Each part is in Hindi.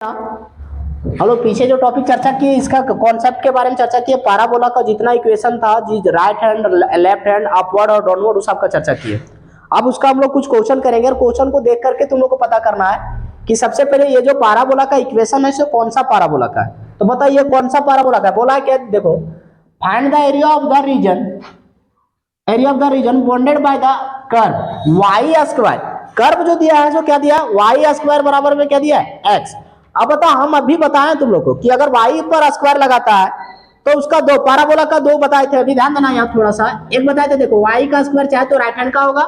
हम लोग पीछे जो टॉपिक चर्चा किए इसका कॉन्सेप्ट के बारे में चर्चा किए। पाराबोला का जितना इक्वेशन था जी, right hand left hand upward और डाउनवर्ड, उस सबका चर्चा किए। अब उसका हम लोग कुछ क्वेश्चन करेंगे और क्वेश्चन को देख करके तुम लोग को पता करना है कि सबसे पहले ये जो पाराबोला का इक्वेशन है कौन सा पाराबोला का है। तो बताइए कौन सा पाराबोला का है। बोला है क्या, देखो find the area of the region bounded by the curve y square. Curve जो दिया है, जो क्या दिया, वाई स्क्वायर बराबर में क्या दिया है, एक्स। अब बता, हम अभी बताएं तुम लोग को कि अगर y पर स्क्वायर लगाता है तो उसका दो, पाराबोला का दो बताए थे, अभी ध्यान देना यहाँ थोड़ा सा। एक बताए थे, देखो y का स्क्वायर चाहे तो राइट हैंड का होगा,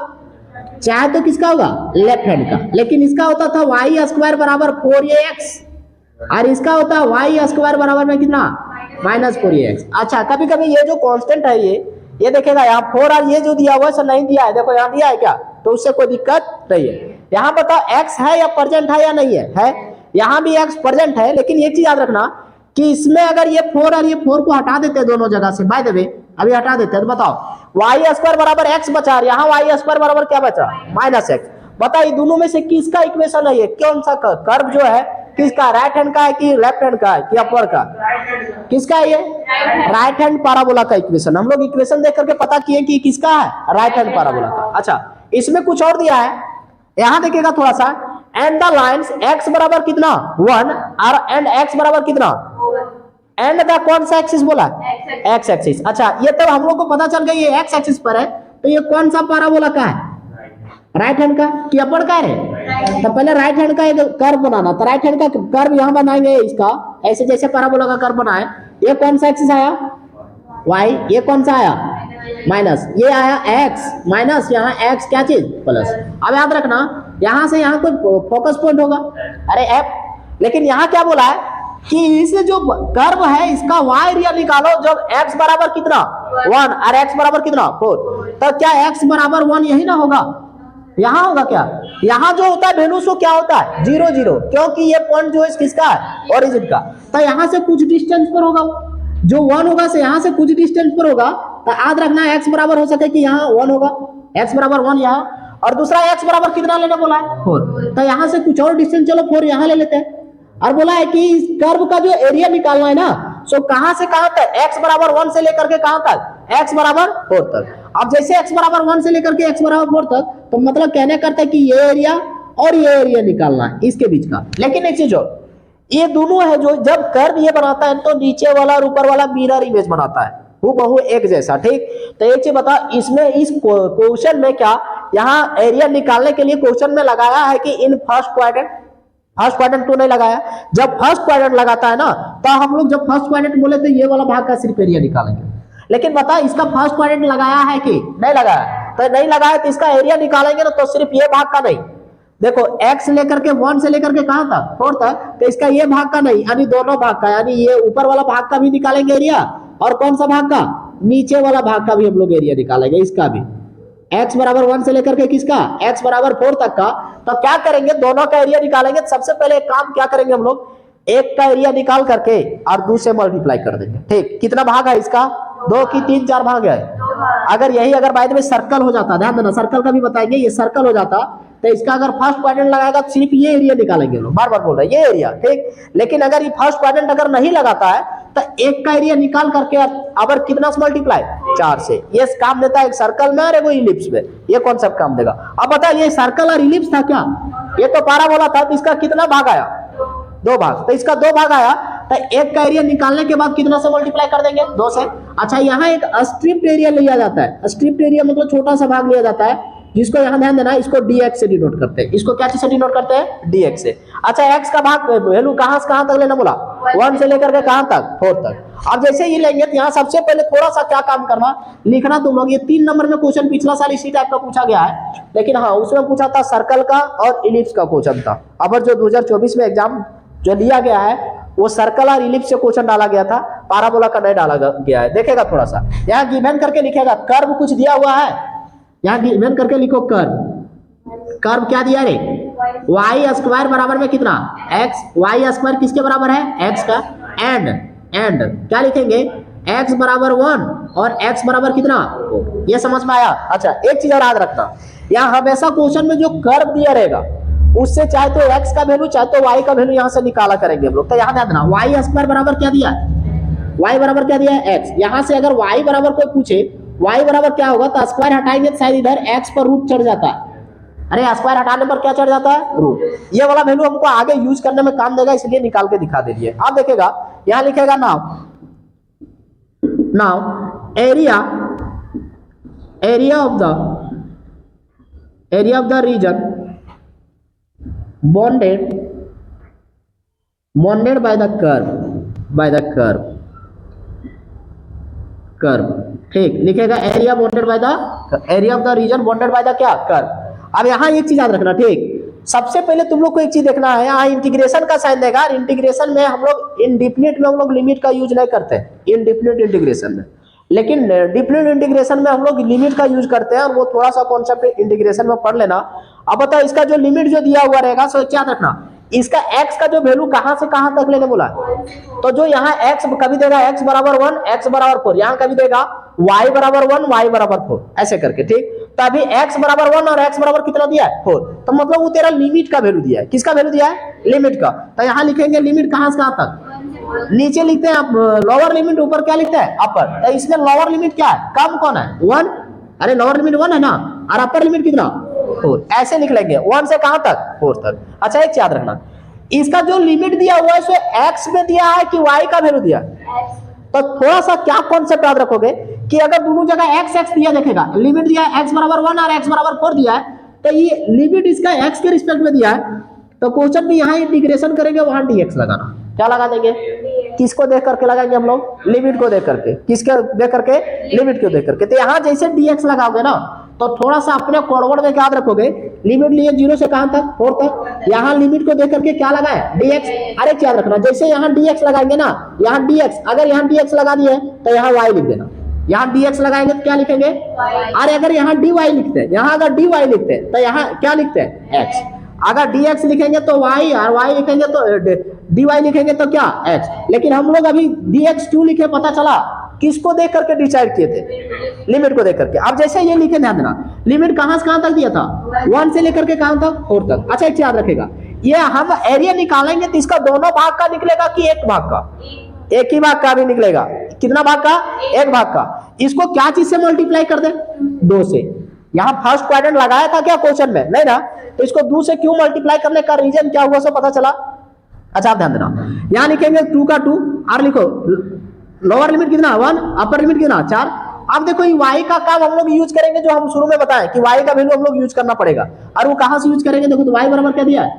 चाहे तो किसका होगा, लेफ्ट हैंड का। लेकिन इसका होता था y स्क्वायर बराबर 4ax और इसका होता है y स्क्वायर बराबर में कितना, -4ax। अच्छा, कभी कभी ये जो कांस्टेंट है ये देखेगा यहाँ 4 और ये जो दिया हुआ है नहीं दिया है, देखो यहाँ दिया है क्या, तो उससे कोई दिक्कत नहीं है। यहाँ बताओ x है या प्रेजेंट है या नहीं है, यहाँ भी x प्रेजेंट है। लेकिन एक चीज याद रखना कि इसमें अगर ये 4 और ये 4 को हटा देते हैं दोनों जगह से, बाय द वे अभी हटा देते हैं, तो बताओ y स्क्वायर बराबर x बचा, यहाँ y स्क्वायर बराबर क्या बचा, -x। बताइए दोनों में से किसका इक्वेशन है ये, कौन सा कर्व जो है, किसका, राइट हैंड का है कि लेफ्ट हैंड का है कि अपर का, किसका है ये, राइट हैंड पाराबोला का इक्वेशन। हम लोग इक्वेशन देख करके पता किए कि किसका है, राइट हैंड पाराबोला का। अच्छा, इसमें कुछ और दिया है, यहां देखिएगा थोड़ा सा, एंड द लाइन्स x बराबर कितना 1 और एंड x बराबर कितना, एंड द कौन सा एक्सिस बोला, x एक्सिस। अच्छा, ये तो हम लोग को पता चल गया ये x एक्सिस पर है, तो ये कौन सा पाराबोला का है, राइट हैंड का कि अपर का है। तो पहले राइट हैंड का एक कर्व बनाना, तो राइट हैंड का कर्व यहां बनाएंगे, इसका ऐसे जैसे पाराबोला का कर्व बनाए। ये कौन सा एक्सिस आया, y, ये कौन सा आया, माइनस, ये आया x माइनस, यहाँ x क्या चीज, प्लस। अब याद रखना यहां से यहाँ कोई फोकस पॉइंट होगा, अरे f। लेकिन यहाँ क्या बोला है कि इस जो कर्व है इसका y एरिया निकालो जब x बराबर कितना 1 और x बराबर कितना 4। तो क्या x बराबर 1 यही ना होगा, यहाँ होगा क्या, यहाँ जो होता है वैल्यू सो क्या होता है 0 0, क्योंकि ये पॉइंट जो है किसका है, ओरिजिन का। तो यहाँ से कुछ डिस्टेंस पर होगा, जो 1 होगा से यहाँ से कुछ डिस्टेंस पर होगा। तो याद रखना x बराबर हो सके कि यहाँ 1 होगा, x बराबर 1 यहाँ, और दूसरा x बराबर कितना लेना बोला है 4। तो यहाँ से कुछ और डिस्टेंस, चलो 4 यहाँ ले लेते हैं। और बोला है कि इस कर्व का जो एरिया निकालना है ना, सो कहां से कहां तक, x बराबर 1 से लेकर के कहां तक, x बराबर 4 तक। अब जैसे x बराबर 1 से लेकर के x बराबर 4 तक, तो मतलब कहने करते हैं कि ये एरिया और ये एरिया निकालना है इसके बीच का। लेकिन एक चीज और, ये दोनों है जो जब कर्व ये बनाता है तो नीचे वाला और ऊपर वाला मिरर इमेज बनाता है, हूबहू एक जैसा, ठीक। तो एक चीज बता, इसमें इस क्वेश्चन में क्या यहाँ एरिया निकालने के लिए क्वेश्चन में लगाया है कि इन फर्स्ट क्वाड्रेंट तो नहीं लगाया। जब फर्स्ट क्वाड्रेंट लगाता है ना, तो हम लोग जब फर्स्ट क्वाड्रेंट बोले तो ये वाला भाग का सिर्फ एरिया निकालेंगे। लेकिन बता, इसका फर्स्ट क्वाड्रेंट लगाया है कि नहीं लगाया, तो नहीं लगाया तो इसका एरिया निकालेंगे ना, तो सिर्फ ये भाग का नहीं। देखो x लेकर के 1 से लेकर के कहां तक, 4 तक, तो इसका ये भाग का नहीं, यानी दोनों भाग का, यानी ये ऊपर वाला भाग का भी निकालेंगे एरिया, और कौन सा भाग का, नीचे वाला भाग का भी हम लोग एरिया निकालेंगे, इसका भी। x बराबर 1 से लेकर के किसका, x बराबर 4 तक का। तो क्या करेंगे, दोनों का एरिया निकालेंगे। सबसे पहले एक काम क्या करेंगे हम लोग, एक का एरिया निकाल करके और दूसरे मल्टीप्लाई कर देंगे, ठीक। कितना भाग है इसका, 2 की 3 4 भाग है। अगर यही अगर बाय द वे सर्कल हो जाता, ध्यान देना सर्कल का भी बताएंगे, ये सर्कल हो जाता तो इसका अगर फर्स्ट क्वाड्रेंट लगाएगा तो सिर्फ ये एरिया निकालेंगे लोग, बार बार बोल रहे हैं ये एरिया, ठीक। लेकिन अगर ये फर्स्ट क्वाड्रेंट अगर नहीं लगाता है तो एक का एरिया निकाल करके अब कितना से मल्टीप्लाई, 4 से। ये काम देता है एक सर्कल में और एक इलिप्स में, ये कॉन्सेप्ट काम देगा। अब बता, ये सर्कल और इलिप्स था क्या, ये तो पाराबोला था, तो इसका कितना भाग आया, 2 भाग। तो इसका 2 भाग आया, तो एक का एरिया निकालने के बाद कितना से मल्टीप्लाई कर देंगे, 2 से। अच्छा, यहाँ एक स्ट्रिप्ड एरिया लिया जाता है, स्ट्रिप्ड एरिया मतलब छोटा सा भाग लिया जाता है, जिसको यहाँ ध्यान देना, इसको dx से डिनोट करते हैं। इसको क्या चीज से डिनोट करते हैं, dx से। अच्छा, x का भाग वैल्यू कहां से कहां तक लेना बोला, 1 से लेकर के कहां तक, 4 तक। अब जैसे ये लेंगे तो यहाँ सबसे पहले थोड़ा सा क्या काम करना, लिखना तुम लोग, ये 3 नंबर में क्वेश्चन पिछला साल इसी टाइप का पूछा गया है, लेकिन हाँ उसमें पूछा था सर्कल का और इलिप्स का क्वेश्चन था। अब जो 2024 में एग्जाम जो लिया गया है वो सर्कल और इलिप्स से क्वेश्चन डाला गया था, पाराबोला का नहीं डाला गया है। देखेगा थोड़ा सा, यहाँ गिवन करके लिखेगा, कर्व कुछ दिया हुआ है, यहाँ गिवन करके लिखो कर्व क्या दिया रे, y स्क्वायर बराबर में कितना, x, y स्क्वायर किसके बराबर है, x का, एंड क्या लिखेंगे, x बराबर 1 और x बराबर कितना, ये समझ में आया। अच्छा, एक चीज और याद रखना, यहाँ हमेशा क्वेश्चन में जो कर्व दिया रहेगा उससे चाहे तो x का वैल्यू चाहे तो y का वैल्यू यहां से निकाला करेंगे हम लोग। तो यहां ध्यान देना, y स्क्वायर बराबर क्या दिया है, y बराबर क्या दिया है x। यहां से अगर y बराबर कोई पूछे y बराबर क्या होगा, तो स्क्वायर हटाएंगे तो शायद इधर x पर रूट चढ़ जाता है। अरे स्क्वायर हटाने पर क्या चढ़ जाता है, रूट। ये वाला वैल्यू हमको आगे यूज करने में काम देगा, इसलिए निकाल के दिखा दे दिए। आप देखेगा यहां लिखेगा now area of the region bounded by the curve, ठीक, लिखेगा area bounded by the area of the region bounded by the क्या, कर्व। अब यहां एक चीज याद रखना, ठीक, सबसे पहले तुम लोग को एक चीज देखना है, यहाँ इंटीग्रेशन का साइन देगा। इंटीग्रेशन में हम लोग इनडिफिनिट में हम लोग लिमिट का यूज नहीं करते हैं, इनडिफिनिट इंटीग्रेशन में, लेकिन डिफिनिट इंटीग्रेशन में हम लोग लिमिट का यूज करते हैं। और वो थोड़ा सा कॉन्सेप्ट इंटीग्रेशन में पढ़ लेना। अब बताओ इसका जो लिमिट जो दिया हुआ रहेगा, सो क्या रखना, इसका x का जो वैल्यू कहां से कहां तक लेने बोला, तो जो यहाँ x कभी देगा x बराबर 1 x बराबर 4, यहाँ कभी देगा y बराबर 1 y बराबर 4, ऐसे करके, ठीक। तो अभी x बराबर 1 और x बराबर कितना दिया है, 4, तो मतलब वो तेरा लिमिट का वैल्यू दिया है। किसका वैल्यू दिया है, लिमिट का। तो यहाँ लिखेंगे लिमिट कहां से कहां तक, नीचे लिखते हैं लोअर लिमिट, ऊपर क्या लिखते हैं, अपर। तो इसमें लोअर लिमिट क्या है, कम कौन है, 1, अरे लोअर लिमिट 1 है ना, और अपर लिमिट कितना, 4, ऐसे लिख लेंगे 1 से कहां तक, 4 तक। अच्छा एक याद रखना, इसका जो लिमिट दिया हुआ है x में दिया है कि y का वैल्यू दिया है। तो थोड़ा सा क्या कॉन्सेप्ट याद रखोगे कि अगर दोनों जगह x दिया, देखेगा लिमिट दिया है x बराबर 1 और x बराबर 4 दिया है, तो ये लिमिट इसका x के रिस्पेक्ट में दिया है, तो क्वेश्चन में यहाँ इंटीग्रेशन करेंगे, वहां dx लगाना। क्या लगा देंगे, किसको देख करके लगाएंगे हम लोग, लिमिट को देख करके, किसके देख करके, लिमिट को देख करके। तो यहाँ जैसे dx लगाओगे ना, तो थोड़ा सा अपने कोडवर्ड में याद रखोगे, लिमिट लिए 0 से कहां तक, 4 तक, यहाँ लिमिट को देख करके क्या लगाए, dx। अरे याद रखना, जैसे यहाँ dx लगाएंगे ना, यहाँ dx, अगर यहाँ dx लगा दिए तो यहाँ y लिख देना। यहाँ dx लगाएंगे तो क्या लिखेंगे, अरे अगर यहाँ dy लिखते हैं, यहाँ अगर dy लिखते हैं तो यहाँ क्या लिखते हैं, x। अगर dx लिखेंगे तो y, और y लिखेंगे तो dy लिखेंगे तो क्या, x। लेकिन हम लोग अभी dx क्यों लिखे, पता चला किसको देख करके डिसाइड किए थे, लिमिट को देख करके। अब जैसे ये लिखे, ध्यान देना, लिमिट कहां से कहां तक दिया था, 1 से लेकर के कहां तक, 4 तक। अच्छा एक याद रखेगा, ये हम एरिया निकालेंगे तो इसका दोनों भाग का निकलेगा कि एक भाग का, एक ही भाग का भी निकलेगा। कितना भाग का, एक भाग का। इसको क्या चीज से मल्टीप्लाई कर दे, 2 से। यहाँ फर्स्ट क्वाड्रेंट लगाया था क्या क्वेश्चन में, नहीं ना, तो इसको 2 से क्यों मल्टीप्लाई करने का रीजन क्या हुआ, सो पता चला। अच्छा आप ध्यान देना, यहाँ लिखेंगे 2 का 2, और लिखो लोअर लिमिट कितना 1, अपर लिमिट कितना 4। अब देखो ये y का काम हम लोग यूज करेंगे, जो हम शुरू में बताएं कि y का वैल्यू हम लोग यूज करना पड़ेगा। और वो कहां से यूज करेंगे, देखो तो y बराबर क्या दिया है,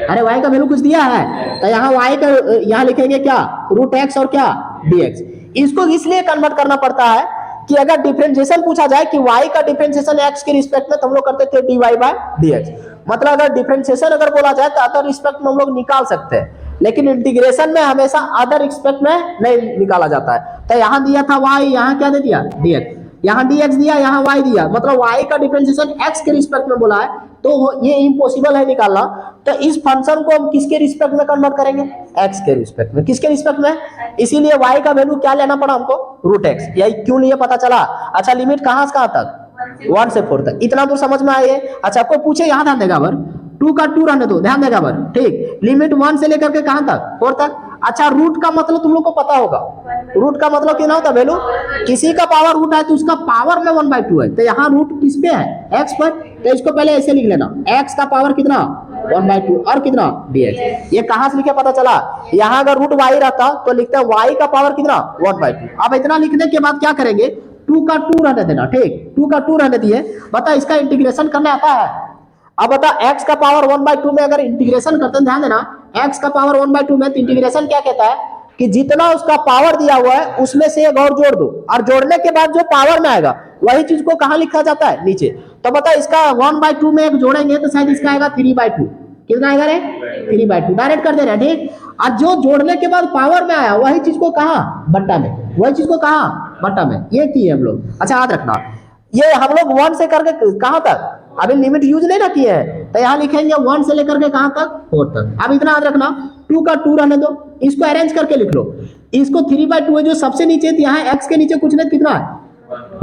अरे y का वैल्यू कुछ दिया है, तो यहाँ y का यहाँ लिखेंगे क्या, √x और क्या, dx। इसको इसलिए कन्वर्ट करना पड़ता है कि अगर डिफरेंशिएशन पूछा जाए कि y का डिफरेंशिएशन x के रिस्पेक्ट में, तो हम लोग करते थे dy बाय dx। मतलब अगर डिफरेंशिएशन अगर बोला जाए तो अदर रिस्पेक्ट में हम लोग निकाल सकते हैं, लेकिन इंटीग्रेशन में हमेशा अदर रिस्पेक्ट में नहीं निकाला जाता है। तो यहाँ दिया था y, यहाँ क्या दे दिया, dx, यहाँ dx दिया, यहाँ y दिया, मतलब y का डिफरेंशिएशन x के रिस्पेक्ट में बोला है, तो ये इम्पॉसिबल है निकालना। तो इस फंक्शन को हम किसके रिस्पेक्ट में कन्वर्ट करेंगे, x के रिस्पेक्ट में। किसके रिस्पेक्ट में, इसीलिए y का वैल्यू क्या लेना पड़ा हमको, √x। यही क्यों लिए पता चला। अच्छा लिमिट कहां से कहां तक, 1 से 4 तक। इतना दूर समझ में आई है। अच्छा आपको पूछे, यहाँ ध्यान देगा बर, 2 का 2 रहने दो, ध्यान देगा बर, ठीक। लिमिट 1 से लेकर के कहां तक, 4 तक। अच्छा रूट का मतलब तुम लोग को पता होगा, रूट का मतलब कितना होता है, वैल्यू, किसी का पावर रूट है तो उसका पावर में 1/2 है। तो यहाँ रूट किस पे है, x पर, तो इसको पहले ऐसे लिख लेना, x का पावर कितना 1/2 और कितना dx। ये कहां से लिखे पता चला, यहाँ अगर रूट y रहता तो लिखते हैं y का पावर कितना 1/2। अब इतना लिखने के बाद क्या करेंगे, 2 का 2 रहने देना, ठीक, 2 का 2 रहने दिए। बता इसका इंटीग्रेशन करना आता है। अब बता x का पावर 1/2 में अगर इंटीग्रेशन करते हैं, ध्यान देना, x का पावर 1/2 में, तो इंटीग्रेशन क्या कहता है कि जितना उसका पावर दिया हुआ है उसमें से एक और जोड़ दो, और जोड़ने के बाद जो पावर में आएगा वही चीज को कहां लिखा जाता है, नीचे। तो बता इसका 1/2 में एक जोड़ेंगे तो शायद इसका आएगा 3/2। कितना आएगा रे, 3/2, डायरेक्ट कर दे रहे हैं, ठीक। और जो जोड़ने के बाद पावर में आया वही चीज को कहा, बट्टा में, वही चीज को कहा, बट्टा में। ये किए हम लोग। अच्छा याद रखना, ये हम लोग 1 से करके कहां तक, अभी लिमिट यूज नहीं ना किए हैं, तो यहाँ लिखेंगे 1 से लेकर के कहां तक, 4 तक। अब इतना याद रखना, 2 का 2 रहने दो, इसको अरेंज करके लिख लो। इसको 3/2 है, जो सबसे नीचे, यहाँ x के नीचे कुछ नहीं, कितना है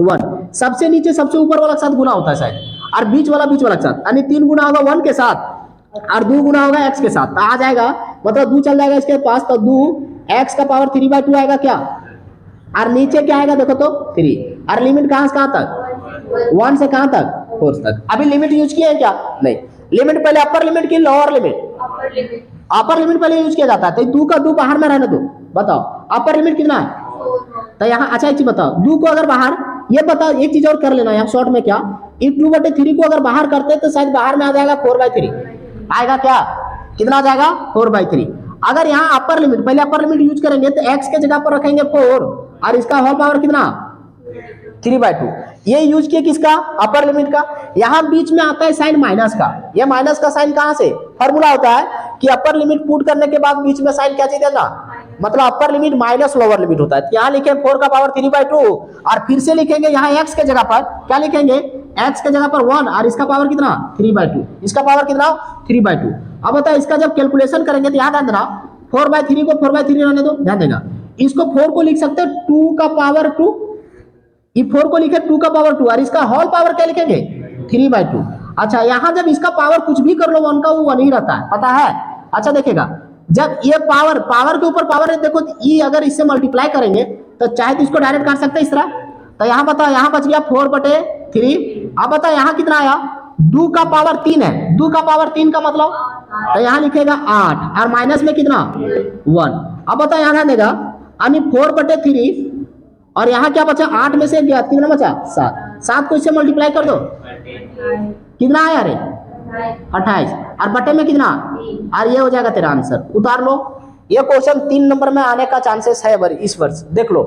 1, सबसे नीचे सबसे ऊपर वाला के साथ गुना होता है शायद, और बीच वाला के साथ, यानी 3 गुना होगा 1 के साथ, और 2 गुना होगा x के साथ, तो आ जाएगा मतलब 2 चल जाएगा इसके पास, तो 2 x का पावर 3/2 आएगा क्या, और नीचे क्या आएगा देखो तो 3, और लिमिट कहां से कहां तक, 1 से कहां तक, 4 तक। अभी लिमिट यूज किया है क्या, नहीं, लिमिट पहले अपर लिमिट की लोअर लिमिट, अपर लिमिट पहले यूज किया जाता है, तो 2 का 2 बाहर में रहने दो, बताओ अपर लिमिट कितना है, तो यहाँ अच्छा एक चीज बताओ, 2 को अगर बाहर, ये बताओ एक चीज और कर लेना यहाँ शॉर्ट में, क्या इस 2/3 को अगर बाहर करते तो शायद बाहर में आ जाएगा 4/3, आएगा क्या, कितना आ जाएगा 4/3। अगर यहाँ अपर लिमिट, पहले अपर लिमिट यूज करेंगे तो x के जगह पर रखेंगे 4 और इसका होल पावर कितना 3/2, ये यूज किया किसका, अपर लिमिट का। यहाँ बीच में आता है साइन माइनस का, ये माइनस का साइन कहां से, फॉर्मूला होता है कि अपर लिमिट पुट करने के बाद बीच में साइन क्या चाहिए देना, मतलब upper limit minus lower limit होता है। तो यहाँ लिखे 4 का पावर 3/2 और फिर से लिखेंगे यहाँ x के जगह पर क्या लिखेंगे, x के जगह पर 1 और इसका पावर कितना 3/2, इसका पावर कितना 3/2। अब बताओ इसका जब कैलकुलेशन करेंगे तो याद देना 4/3 को 4/3 रहने दो, ध्यान देना, इसको 4 को लिख सकते 2 का पावर 2, ये 4 को लिखे 2 का पावर 2 और इसका होल पावर क्या लिखेंगे 3/2। अच्छा यहाँ जब इसका पावर कुछ भी कर लो 1 का, वो 1 ही रहता है, पता है। अच्छा देखिएगा जब ये पावर के ऊपर पावर है, देखो ये अगर इससे मल्टीप्लाई करेंगे तो चाहे तो इसको डायरेक्ट कर सकते हैं इस तरह, तो यहाँ बताओ यहाँ बच गया 4/3। अब बताओ यहाँ कितना आया, 2 का पावर 3 है, 2 का पावर 3 का मतलब, तो यहाँ लिखेगा 8 और माइनस में कितना 1। अब बताओ यहाँ ध्यान देगा, यानी 4/3 और यहाँ क्या बचा, 8 में से गया कितना बचा 7, 7 को इससे मल्टीप्लाई कर दो, कितना आया रे 28 और बटे में कितना, और ये हो जाएगा तेरा आंसर, उतार लो। ये क्वेश्चन 3 नंबर में आने का चांसेस है इस वर्ष, देख लो।